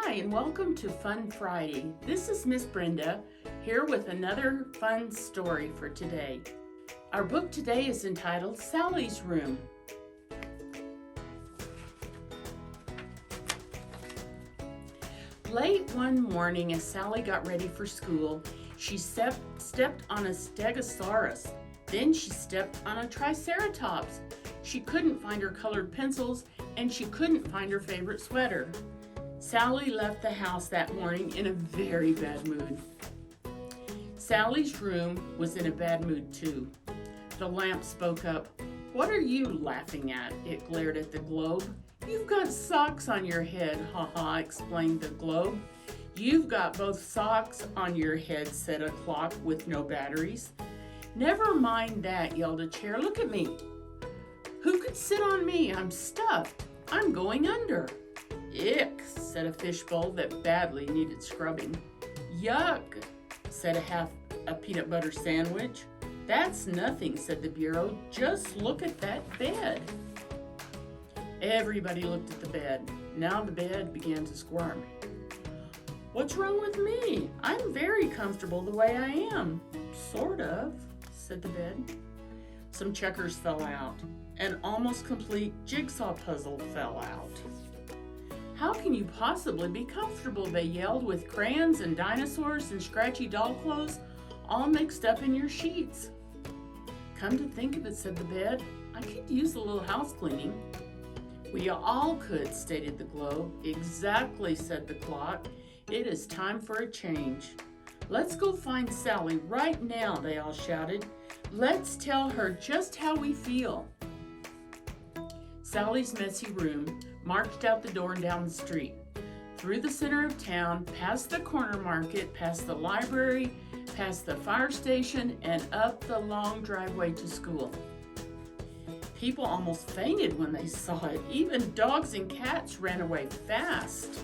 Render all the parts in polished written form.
Hi, and welcome to Fun Friday. This is Miss Brenda, here with another fun story for today. Our book today is entitled Sally's Room. Late one morning, as Sally got ready for school, she stepped on a stegosaurus. Then she stepped on a triceratops. She couldn't find her colored pencils, and she couldn't find her favorite sweater. Sally left the house that morning in a very bad mood. Sally's room was in a bad mood too. The lamp spoke up. "What are you laughing at?" It glared at the globe. "You've got socks on your head, ha-ha," explained the globe. "You've got both socks on your head," said a clock with no batteries. "Never mind that," yelled a chair. "Look at me. Who could sit on me? I'm stuffed. I'm going under." "Ick," said a fishbowl that badly needed scrubbing. "Yuck," said a peanut butter sandwich. "That's nothing," said the bureau. "Just look at that bed." Everybody looked at the bed. Now the bed began to squirm. "What's wrong with me? I'm very comfortable the way I am." "Sort of," said the bed. Some checkers fell out. An almost complete jigsaw puzzle fell out. "How can you possibly be comfortable?" they yelled, "with crayons and dinosaurs and scratchy doll clothes all mixed up in your sheets?" "Come to think of it," said the bed, "I could use a little house cleaning." "We all could," stated the globe. "Exactly," said the clock. "It is time for a change." "Let's go find Sally right now," they all shouted. "Let's tell her just how we feel." Sally's messy room marched out the door and down the street, through the center of town, past the corner market, past the library, past the fire station, and up the long driveway to school. People almost fainted when they saw it. Even dogs and cats ran away fast.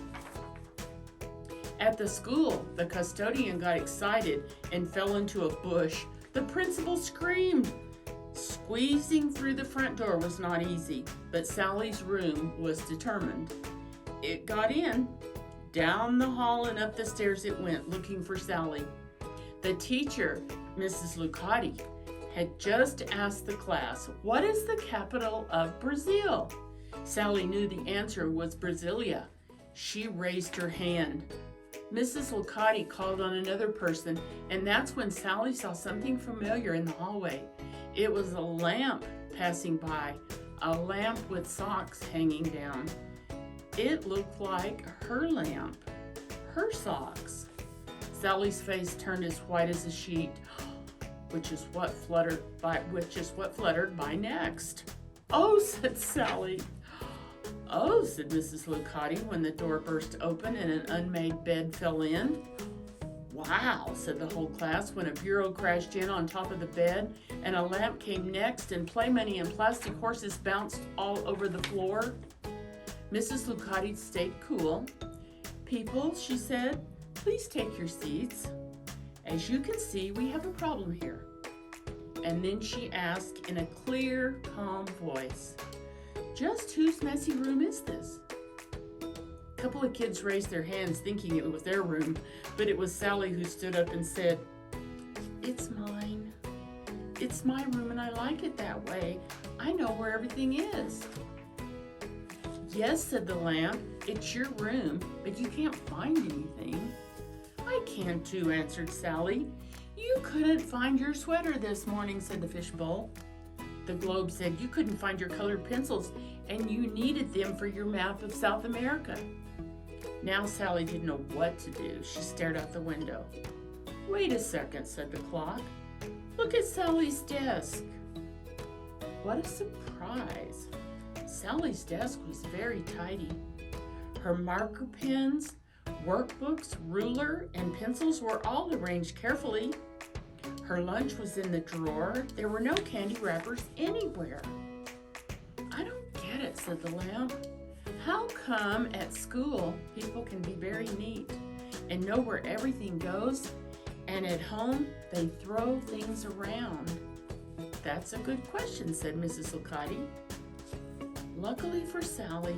At the school, the custodian got excited and fell into a bush. The principal screamed. Squeezing through the front door was not easy, but Sally's room was determined. It got in. Down the hall and up the stairs it went, looking for Sally. The teacher, Mrs. Lucati, had just asked the class, "What is the capital of Brazil?" Sally knew the answer was Brasilia. She raised her hand. Mrs. Lucati called on another person, and that's when Sally saw something familiar in the hallway. It was a lamp passing by, a lamp with socks hanging down. It looked like her lamp, her socks. Sally's face turned as white as a sheet, which is what fluttered by next. "Oh," said Sally. "Oh," said Mrs. Lucati when the door burst open and an unmade bed fell in. "Wow," said the whole class when a bureau crashed in on top of the bed and a lamp came next and play money and plastic horses bounced all over the floor. Mrs. Lucati stayed cool. "People," she said, "please take your seats. As you can see, we have a problem here." And then she asked in a clear, calm voice, "Just whose messy room is this?" A couple of kids raised their hands thinking it was their room, but it was Sally who stood up and said, "It's mine. It's my room and I like it that way. I know where everything is." "Yes," said the lamp, "it's your room, but you can't find anything." "I can too," answered Sally. "You couldn't find your sweater this morning," said the fishbowl. The globe said, "You couldn't find your colored pencils and you needed them for your map of South America." Now Sally didn't know what to do. She stared out the window. "Wait a second," said the clock. "Look at Sally's desk." What a surprise. Sally's desk was very tidy. Her marker pens, workbooks, ruler, and pencils were all arranged carefully. Her lunch was in the drawer. There were no candy wrappers anywhere. "I don't get it," said the lamp. "How come at school people can be very neat and know where everything goes, and at home they throw things around?" "That's a good question," said Mrs. Lucati. Luckily for Sally,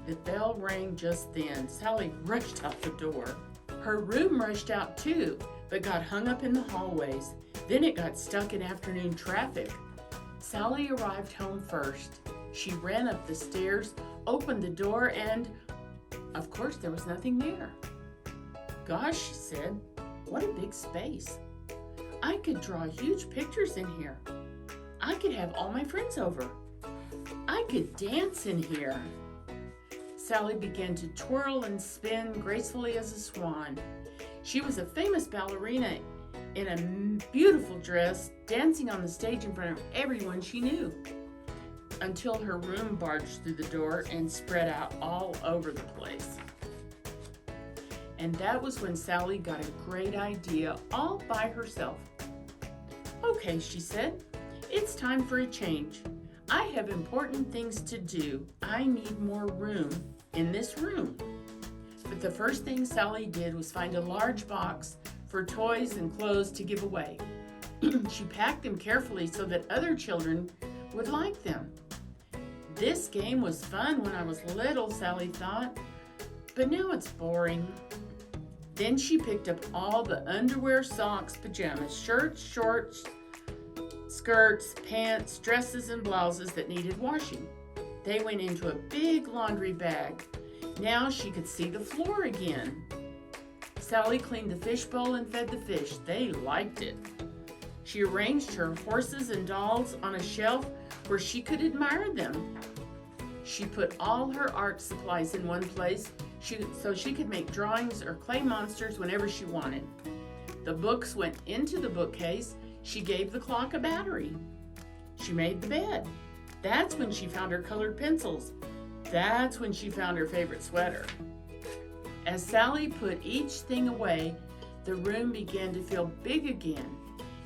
The bell rang just then. Sally rushed out the door. Her room rushed out too, but got hung up in the hallways. Then it got stuck in afternoon traffic. Sally arrived home first. She ran up the stairs, opened the door, and of course there was nothing there. Gosh, she said, what a big space. I could draw huge pictures in here. I could have all my friends over. I could dance in here. Sally began to twirl and spin gracefully as a swan. She was a famous ballerina in a beautiful dress, dancing on the stage in front of everyone she knew, until her room barged through the door and spread out all over the place. And that was when Sally got a great idea all by herself. Okay, she said, it's time for a change. I have important things to do. I need more room in this room. But the first thing Sally did was find a large box for toys and clothes to give away. She packed them carefully so that other children would like them. This game was fun when I was little, Sally thought, but now it's boring. Then she picked up all the underwear, socks, pajamas, shirts, shorts, skirts, pants, dresses, and blouses that needed washing. They went into a big laundry bag. Now she could see the floor again. Sally cleaned the fishbowl and fed the fish. They liked it. She arranged her horses and dolls on a shelf where she could admire them. She put all her art supplies in one place so she could make drawings or clay monsters whenever she wanted. The books went into the bookcase. She gave the clock a battery. She made the bed. That's when she found her colored pencils. That's when she found her favorite sweater. As Sally put each thing away, the room began to feel big again.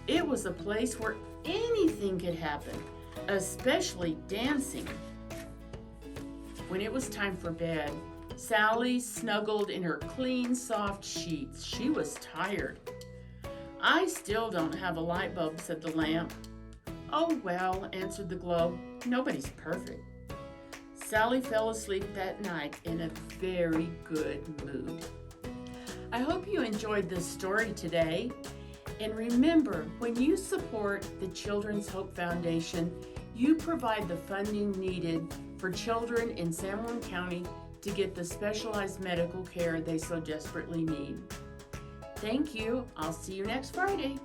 It was a place where anything could happen, especially dancing. When it was time for bed, Sally snuggled in her clean, soft sheets. She was tired. I still don't have a light bulb, said the lamp. Oh well, answered the globe. Nobody's perfect. Sally fell asleep that night in a very good mood. I hope you enjoyed this story today. And remember, when you support the Children's Hope Foundation, you provide the funding needed for children in San Juan County to get the specialized medical care they so desperately need. Thank you. I'll see you next Friday.